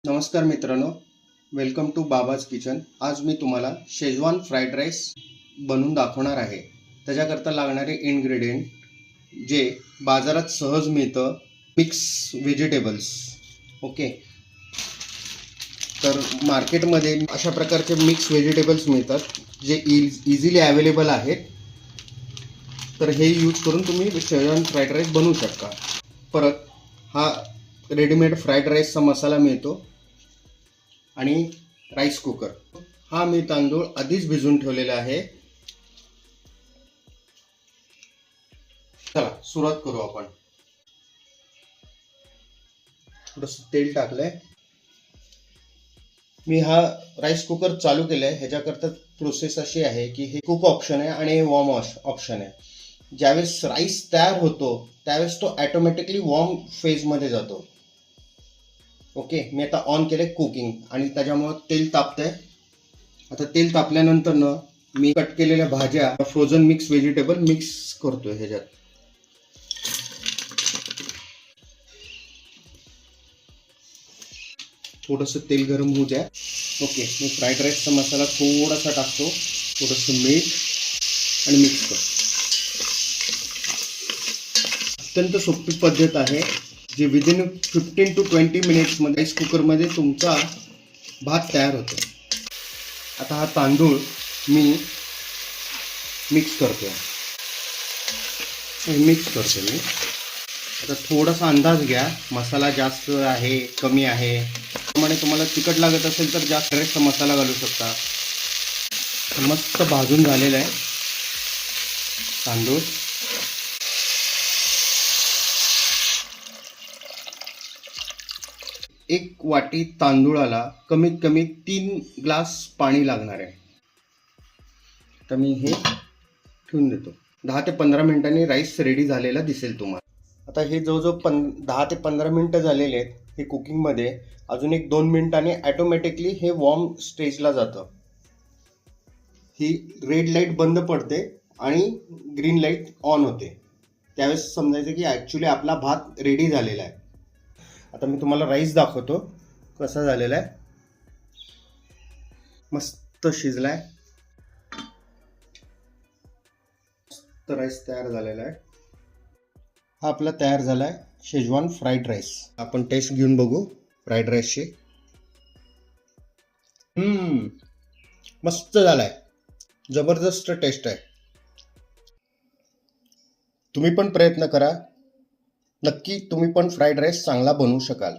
नमस्कार मित्रांनो, welcome to बाबाज kitchen. आज मी तुम्हाला शेजवान फ्राईड राईस बनवून दाखवणार आहे. त्याच्याकरता लागणारे इन्ग्रेडियंट जे बाजारात सहज मिळतं, मिक्स व्हेजिटेबल्स. ओके, तर मार्केटमध्ये अशा प्रकारचे मिक्स व्हेजिटेबल्स मिळतात जे इझिली अवेलेबल आहेत. तर हे यूज करून तुम्ही शेजवान फ्राईड राईस बनवू शकता. परत हा रेडीमेड फ्राईड राईसचा मसाला मिळतो आणि राईस कुकर. हा मी तांदूळ आधीच भिजवून ठेवलेला आहे. चला सुरुवात करू आपण. थोडंसं तेल टाकलंय. मी हा राईस कुकर चालू केलाय. ह्याच्याकरता प्रोसेस अशी आहे की हे कुक ऑप्शन आहे आणि हे वॉर्म ऑप्शन आहे. ज्यावेळेस राईस तयार होतो त्यावेळेस तो ऑटोमॅटिकली वॉर्म फेजमध्ये जातो. ओके, मी आता ऑन केले कुकिंग आणि त्याच्यामुळे तेल तापतंय. आता तेल तापल्यानंतर मी कट केलेल्या भाज्या, फ्रोझन मिक्स व्हेजिटेबल मिक्स करतोय ह्याच्यात. थोडंसं तेल गरम होऊ द्या. ओके, मी फ्राईड राईसचा मसाला थोडासा टाकतो, थोडंसं मीठ आणि मिक्स करतो. अत्यंत सोपी पद्धत आहे जे विदिन 15 to 20 मिनिट्समध्ये राईस कुकरमध्ये तुमचा भात तयार होतो. आता हा तांदूळ मी मिक्स करतो. मी आता थोडासा अंदाज घ्या, मसाला जास्त आहे कमी आहे. त्यामुळे तुम्हाला तिखट लागत असेल तर जास्त राईसचा मसाला घालू शकता. मस्त भाजून झालेला आहे तांदूळ. एक वाटी तांदूळाला कमीत कमी 3 ग्लास पाणी लागणार आहे. तर मी हे ठेवून देतो. 10 ते 15 मिनिटांनी राईस रेडी झालेला दिसेल तुम्हाला. आता हे जवळजवळ 10 ते 15 मिनिटं झालेले आहेत. हे कुकिंगमध्ये अजून एक 2 मिनिटांनी ॲटोमॅटिकली हे वॉर्म स्टेजला जातं. ही रेड लाईट बंद पडते आणि ग्रीन लाईट ऑन होते. त्यावेळेस समजायचं की ॲक्च्युली आपला भात रेडी झालेला आहे. आता मी तुम्हाला राईस दाखवतो कसा झालेला आहे. मस्त शिजलाय. मस्त राईस तयार झालेला आहे. हा आपला तयार झालाय शेजवान फ्राईड राईस. आपण टेस्ट घेऊन बघू फ्राईड राईसची. मस्त झालाय, जबरदस्त टेस्ट आहे. तुम्ही पण प्रयत्न करा. नक्की तुम्ही पण फ्राईड राईस चांगला बनवू शकाल.